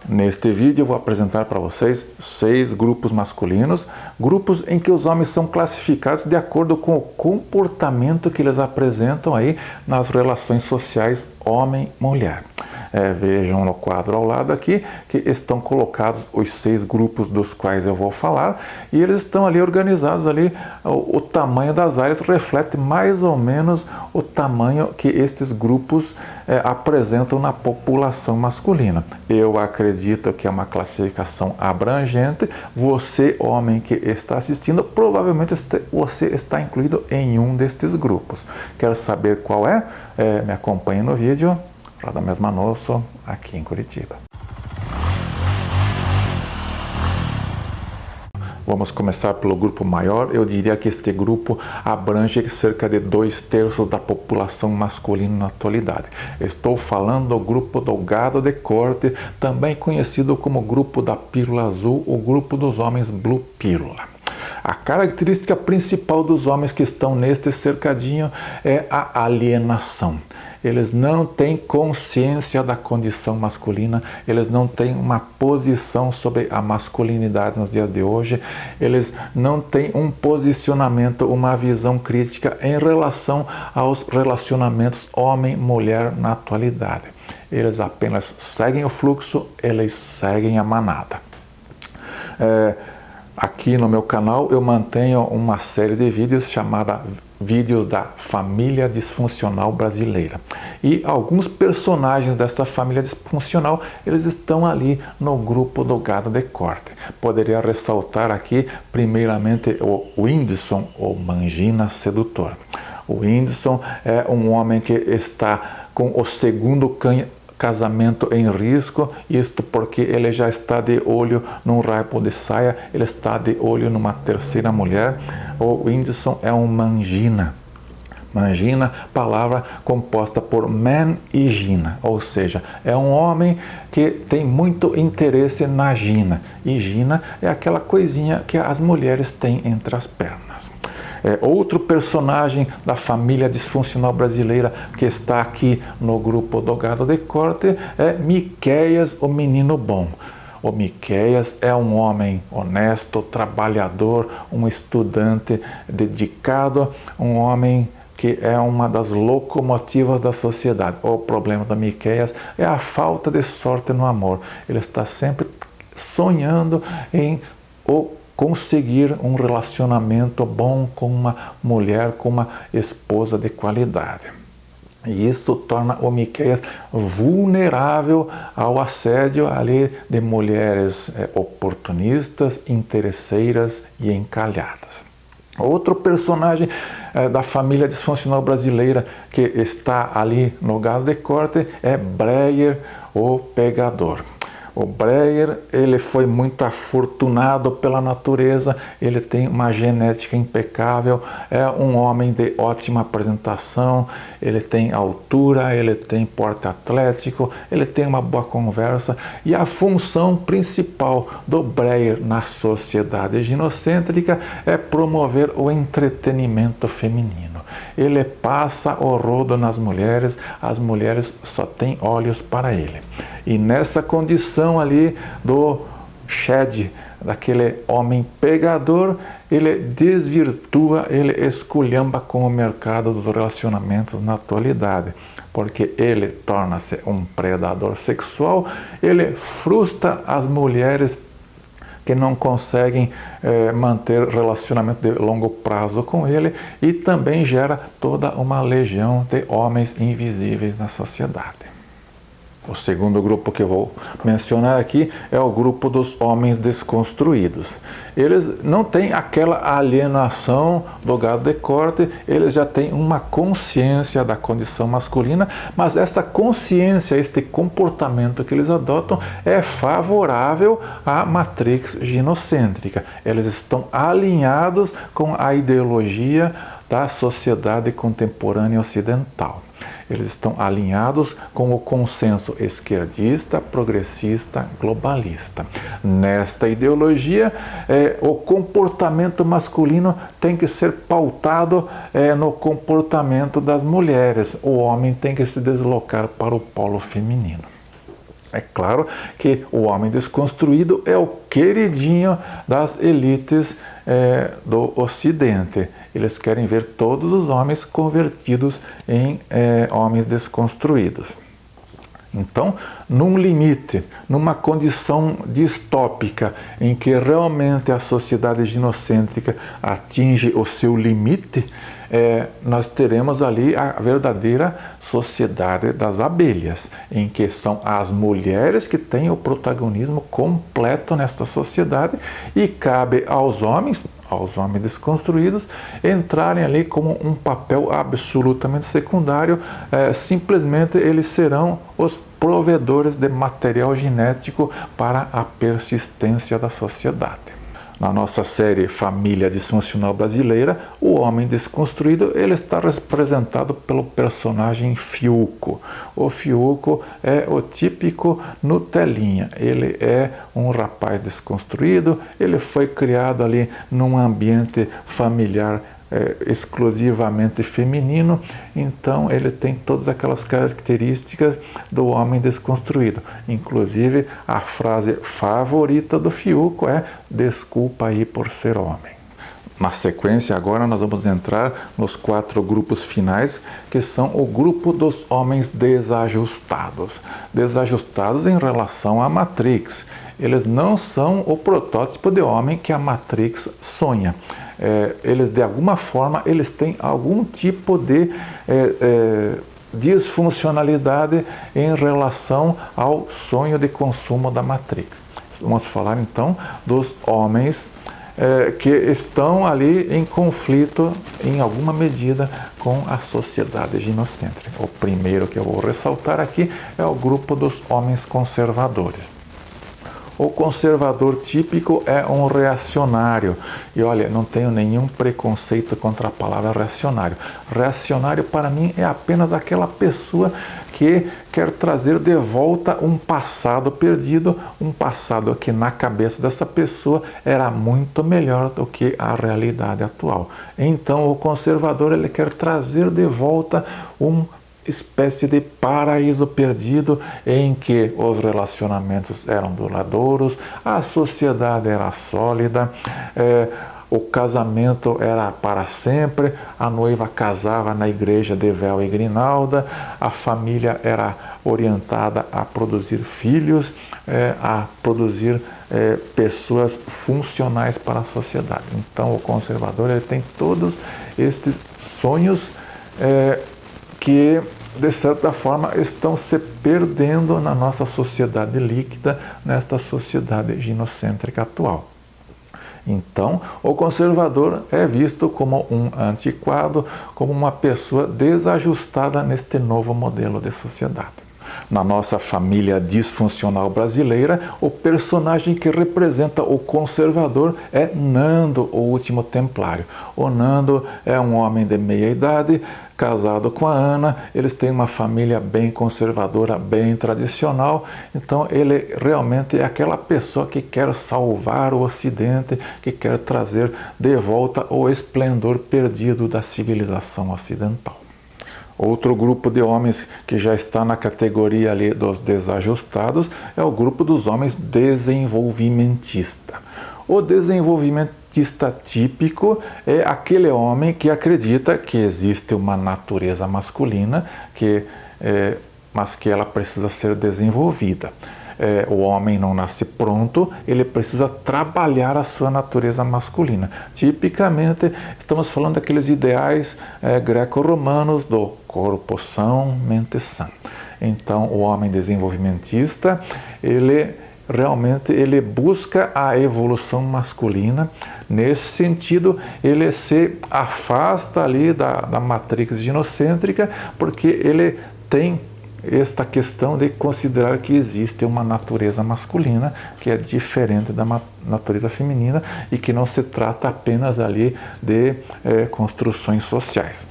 Neste vídeo eu vou apresentar para vocês 6 grupos masculinos, grupos em que os homens são classificados de acordo com o comportamento que eles apresentam aí nas relações sociais homem-mulher. Vejam no quadro ao lado aqui que estão colocados os 6 grupos dos quais eu vou falar e eles estão ali organizados ali, o tamanho das áreas reflete mais ou menos o tamanho que estes grupos apresentam na população masculina. Eu acredito que é uma classificação abrangente. Você, homem que está assistindo, provavelmente você está incluído em um destes grupos. Quer saber qual é? Me acompanhe no vídeo. Radamés Manosso, aqui em Curitiba. Vamos começar pelo grupo maior. Eu diria que este grupo abrange cerca de 2/3 da população masculina na atualidade. Estou falando do grupo do gado de corte, também conhecido como grupo da pílula azul, o grupo dos homens Blue Pílula. A característica principal dos homens que estão neste cercadinho é a alienação. Eles não têm consciência da condição masculina, eles não têm uma posição sobre a masculinidade nos dias de hoje, eles não têm um posicionamento, uma visão crítica em relação aos relacionamentos homem-mulher na atualidade. Eles apenas seguem o fluxo, eles seguem a manada. Aqui no meu canal eu mantenho uma série de vídeos chamada Vídeos da Família Disfuncional Brasileira. E alguns personagens desta família disfuncional, eles estão ali no grupo do gado de corte. Poderia ressaltar aqui, primeiramente, o Whindersson, o Mangina Sedutor. O Whindersson é um homem que está com o segundo casamento em risco, isto porque ele já está de olho num rabo de saia, ele está de olho numa terceira mulher. O Whindersson é um mangina. Mangina, palavra composta por man e gina, ou seja, é um homem que tem muito interesse na gina. E gina é aquela coisinha que as mulheres têm entre as pernas. Outro personagem da família disfuncional brasileira que está aqui no grupo do gado de corte é Miqueias, o menino bom. O Miqueias é um homem honesto, trabalhador, um estudante dedicado, um homem que é uma das locomotivas da sociedade. O problema do Miqueias é a falta de sorte no amor. Ele está sempre sonhando em conseguir um relacionamento bom com uma mulher, com uma esposa de qualidade. E isso torna o Miqueias vulnerável ao assédio ali de mulheres oportunistas, interesseiras e encalhadas. Outro personagem da família disfuncional brasileira que está ali no gado de corte é Breyer, o pegador. O Breyer, ele foi muito afortunado pela natureza, ele tem uma genética impecável, é um homem de ótima apresentação, ele tem altura, ele tem porte atlético, ele tem uma boa conversa e a função principal do Breyer na sociedade ginocêntrica é promover o entretenimento feminino. Ele passa o rodo nas mulheres, as mulheres só têm olhos para ele. E nessa condição ali do Shed, daquele homem pegador, ele desvirtua, ele esculhamba com o mercado dos relacionamentos na atualidade, porque ele torna-se um predador sexual, ele frustra as mulheres que não conseguem manter relacionamento de longo prazo com ele e também gera toda uma legião de homens invisíveis na sociedade. O segundo grupo que eu vou mencionar aqui é o grupo dos homens desconstruídos. Eles não têm aquela alienação do gado de corte, eles já têm uma consciência da condição masculina, mas essa consciência, este comportamento que eles adotam é favorável à matrix ginocêntrica. Eles estão alinhados com a ideologia da sociedade contemporânea ocidental. Eles estão alinhados com o consenso esquerdista, progressista, globalista. Nesta ideologia, o comportamento masculino tem que ser pautado no comportamento das mulheres. O homem tem que se deslocar para o polo feminino. É claro que o homem desconstruído é o queridinho das elites do Ocidente. Eles querem ver todos os homens convertidos em homens desconstruídos. Então, num limite, numa condição distópica em que realmente a sociedade ginocêntrica atinge o seu limite, nós teremos ali a verdadeira sociedade das abelhas, em que são as mulheres que têm o protagonismo completo nesta sociedade e cabe aos homens desconstruídos, entrarem ali como um papel absolutamente secundário, simplesmente eles serão os provedores de material genético para a persistência da sociedade. Na nossa série Família Disfuncional Brasileira, o homem desconstruído ele está representado pelo personagem Fiuco. O Fiuco é o típico Nutelinha. Ele é um rapaz desconstruído, ele foi criado ali num ambiente familiar exclusivamente feminino, então ele tem todas aquelas características do homem desconstruído. Inclusive, a frase favorita do Fiuco é "desculpa aí por ser homem". Na sequência, agora nós vamos entrar nos 4 grupos finais, que são o grupo dos homens desajustados. Desajustados em relação à Matrix. Eles não são o protótipo de homem que a Matrix sonha. Eles, de alguma forma, eles têm algum tipo de disfuncionalidade em relação ao sonho de consumo da Matrix. Vamos falar, então, dos homens que estão ali em conflito, em alguma medida, com a sociedade ginocêntrica. O primeiro que eu vou ressaltar aqui é o grupo dos homens conservadores. O conservador típico é um reacionário. E olha, não tenho nenhum preconceito contra a palavra reacionário. Reacionário, para mim, é apenas aquela pessoa que quer trazer de volta um passado perdido, um passado que na cabeça dessa pessoa era muito melhor do que a realidade atual. Então, o conservador ele quer trazer de volta espécie de paraíso perdido em que os relacionamentos eram duradouros, a sociedade era sólida, o casamento era para sempre, a noiva casava na igreja de véu e grinalda, a família era orientada a produzir filhos, a produzir pessoas funcionais para a sociedade. Então o conservador ele tem todos estes sonhos que, de certa forma, estão se perdendo na nossa sociedade líquida, nesta sociedade ginocêntrica atual. Então, o conservador é visto como um antiquado, como uma pessoa desajustada neste novo modelo de sociedade. Na nossa família disfuncional brasileira, o personagem que representa o conservador é Nando, o último templário. O Nando é um homem de meia idade, casado com a Ana, eles têm uma família bem conservadora, bem tradicional, então ele realmente é aquela pessoa que quer salvar o Ocidente, que quer trazer de volta o esplendor perdido da civilização ocidental. Outro grupo de homens que já está na categoria ali dos desajustados é o grupo dos homens desenvolvimentistas. O desenvolvimentista típico é aquele homem que acredita que existe uma natureza masculina, mas que ela precisa ser desenvolvida. O homem não nasce pronto, ele precisa trabalhar a sua natureza masculina. Tipicamente, estamos falando daqueles ideais greco-romanos do corpo são, mente sã. Então, o homem desenvolvimentista, ele busca a evolução masculina. Nesse sentido, ele se afasta ali da matrix ginocêntrica, porque ele tem esta questão de considerar que existe uma natureza masculina que é diferente da natureza feminina e que não se trata apenas ali de construções sociais.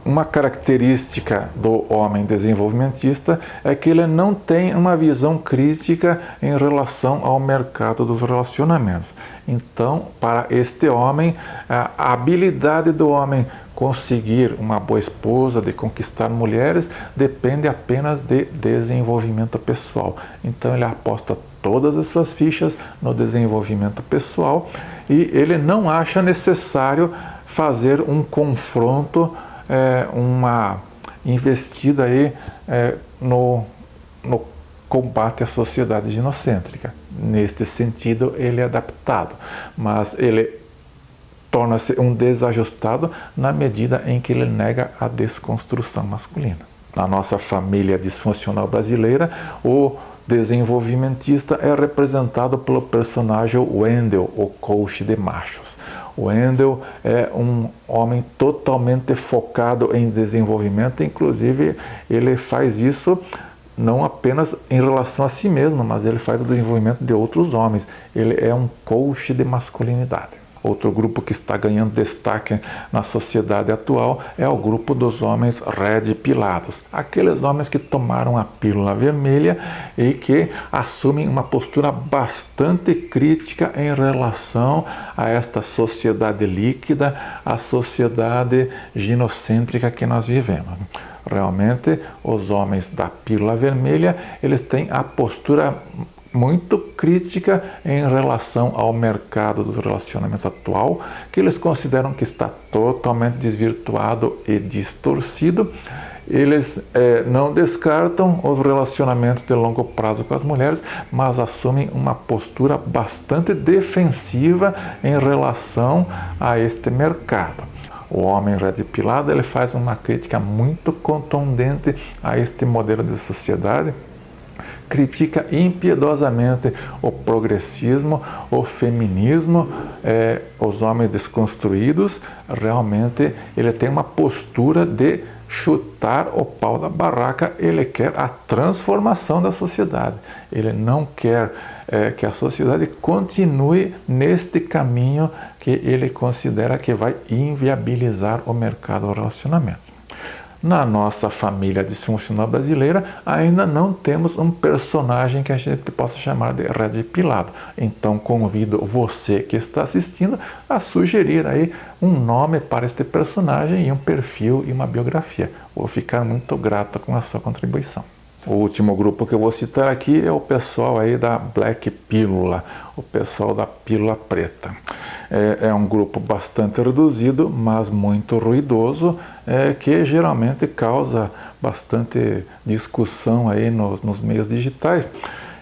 Uma característica do homem desenvolvimentista é que ele não tem uma visão crítica em relação ao mercado dos relacionamentos. Então, para este homem, a habilidade do homem conseguir uma boa esposa, de conquistar mulheres, depende apenas de desenvolvimento pessoal. Então, ele aposta todas as suas fichas no desenvolvimento pessoal e ele não acha necessário fazer um confronto, uma investida aí no combate à sociedade ginocêntrica. Neste sentido, ele é adaptado, mas ele torna-se um desajustado na medida em que ele nega a desconstrução masculina. Na nossa família disfuncional brasileira, o desenvolvimentista é representado pelo personagem Wendell, o coach de machos. Wendell é um homem totalmente focado em desenvolvimento, inclusive ele faz isso não apenas em relação a si mesmo, mas ele faz o desenvolvimento de outros homens. Ele é um coach de masculinidade. Outro grupo que está ganhando destaque na sociedade atual é o grupo dos homens red pilados. Aqueles homens que tomaram a pílula vermelha e que assumem uma postura bastante crítica em relação a esta sociedade líquida, a sociedade ginocêntrica que nós vivemos. Realmente, os homens da pílula vermelha, eles têm a postura muito crítica em relação ao mercado dos relacionamentos atual, que eles consideram que está totalmente desvirtuado e distorcido. Eles não descartam os relacionamentos de longo prazo com as mulheres, mas assumem uma postura bastante defensiva em relação a este mercado. O homem red pilado, ele faz uma crítica muito contundente a este modelo de sociedade, critica impiedosamente o progressismo, o feminismo, os homens desconstruídos. Realmente ele tem uma postura de chutar o pau da barraca, ele quer a transformação da sociedade. Ele não quer que a sociedade continue neste caminho que ele considera que vai inviabilizar o mercado do relacionamento. Na nossa família disfuncional brasileira, ainda não temos um personagem que a gente possa chamar de red pilado. Então, convido você que está assistindo a sugerir aí um nome para este personagem e um perfil e uma biografia. Vou ficar muito grato com a sua contribuição. O último grupo que eu vou citar aqui é o pessoal aí da Black Pílula, o pessoal da pílula preta. É um grupo bastante reduzido, mas muito ruidoso, que geralmente causa bastante discussão aí nos meios digitais.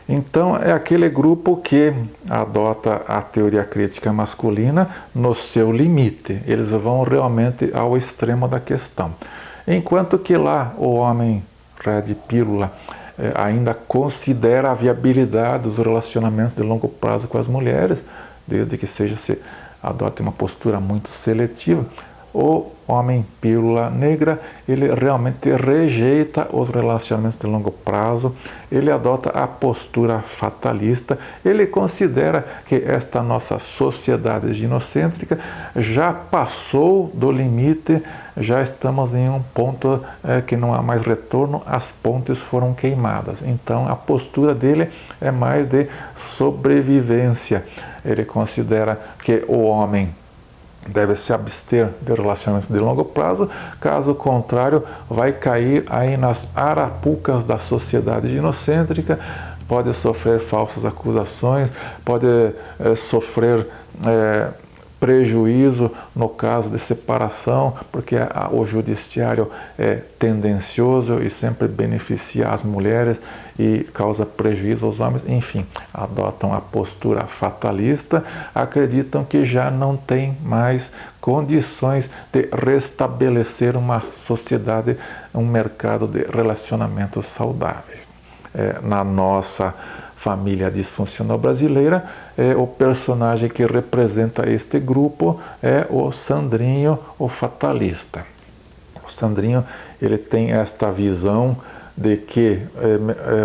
Então, é aquele grupo que adota a teoria crítica masculina no seu limite. Eles vão realmente ao extremo da questão. Enquanto que lá o homem red pílula ainda considera a viabilidade dos relacionamentos de longo prazo com as mulheres, desde que se adote uma postura muito seletiva. O homem pílula negra, ele realmente rejeita os relacionamentos de longo prazo, ele adota a postura fatalista, ele considera que esta nossa sociedade ginocêntrica já passou do limite, já estamos em um ponto que não há mais retorno, as pontes foram queimadas. Então a postura dele é mais de sobrevivência. Ele considera que o homem deve se abster de relacionamentos de longo prazo, caso contrário, vai cair aí nas arapucas da sociedade ginocêntrica, pode sofrer falsas acusações, pode sofrer prejuízo no caso de separação, porque o judiciário é tendencioso e sempre beneficia as mulheres e causa prejuízo aos homens. Enfim, adotam a postura fatalista, acreditam que já não tem mais condições de restabelecer uma sociedade, um mercado de relacionamentos saudáveis. Na nossa família disfuncional brasileira, o personagem que representa este grupo é o Sandrinho, o fatalista. O Sandrinho, ele tem esta visão de que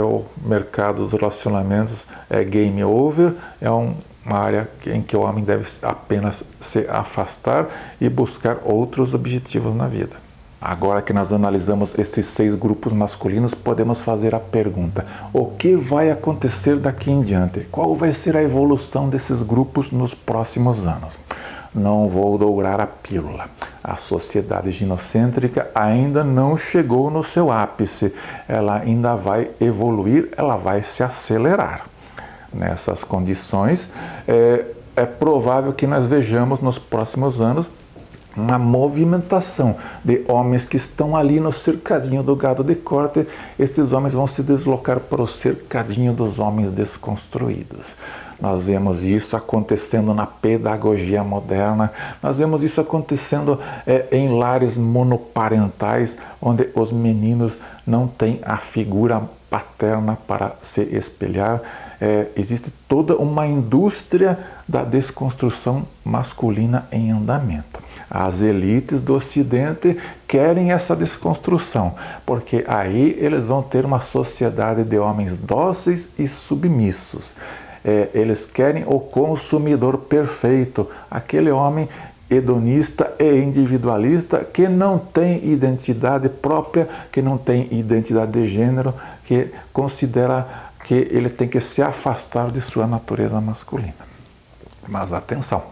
o mercado dos relacionamentos é game over, é uma área em que o homem deve apenas se afastar e buscar outros objetivos na vida. Agora que nós analisamos esses 6 grupos masculinos, podemos fazer a pergunta: o que vai acontecer daqui em diante? Qual vai ser a evolução desses grupos nos próximos anos? Não vou dourar a pílula. A sociedade ginocêntrica ainda não chegou no seu ápice. Ela ainda vai evoluir, ela vai se acelerar. Nessas condições, é provável que nós vejamos nos próximos anos uma movimentação de homens que estão ali no cercadinho do gado de corte. Estes homens vão se deslocar para o cercadinho dos homens desconstruídos. Nós vemos isso acontecendo na pedagogia moderna, nós vemos isso acontecendo em lares monoparentais, onde os meninos não têm a figura paterna para se espelhar. Existe toda uma indústria da desconstrução masculina em andamento. As elites do Ocidente querem essa desconstrução, porque aí eles vão ter uma sociedade de homens dóceis e submissos. Eles querem o consumidor perfeito, aquele homem hedonista e individualista que não tem identidade própria, que não tem identidade de gênero, que considera que ele tem que se afastar de sua natureza masculina. Mas atenção,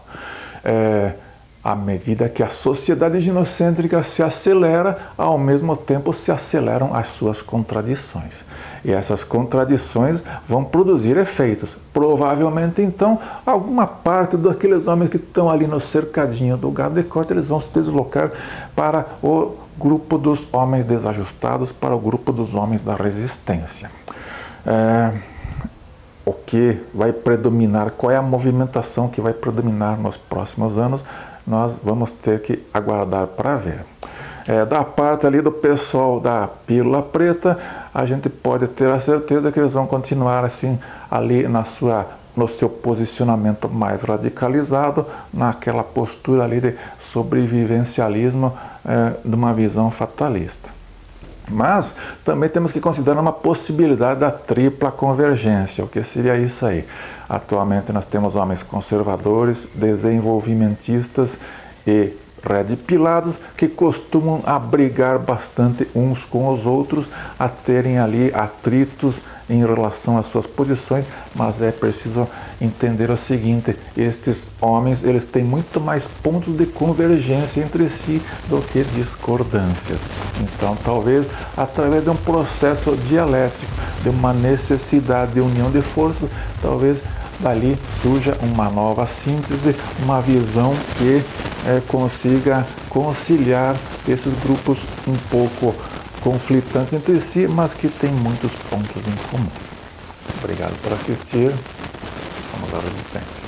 à medida que a sociedade ginocêntrica se acelera, ao mesmo tempo se aceleram as suas contradições. E essas contradições vão produzir efeitos. Provavelmente, então, alguma parte daqueles homens que estão ali no cercadinho do gado de corte, eles vão se deslocar para o grupo dos homens desajustados, para o grupo dos homens da resistência. O que vai predominar, qual é a movimentação que vai predominar nos próximos anos, nós vamos ter que aguardar para ver. Da parte ali do pessoal da pílula preta, a gente pode ter a certeza que eles vão continuar assim ali no seu posicionamento mais radicalizado, naquela postura ali de sobrevivencialismo, de uma visão fatalista. Mas também temos que considerar uma possibilidade da tripla convergência. O que seria isso aí? Atualmente nós temos homens conservadores, desenvolvimentistas e red pilados que costumam abrigar bastante uns com os outros, a terem ali atritos em relação às suas posições, mas é preciso entender o seguinte: estes homens eles têm muito mais pontos de convergência entre si do que discordâncias. Então, talvez através de um processo dialético, de uma necessidade de união de forças, talvez dali surja uma nova síntese, uma visão que consiga conciliar esses grupos um pouco conflitantes entre si, mas que têm muitos pontos em comum. Obrigado por assistir. Somos a Resistência.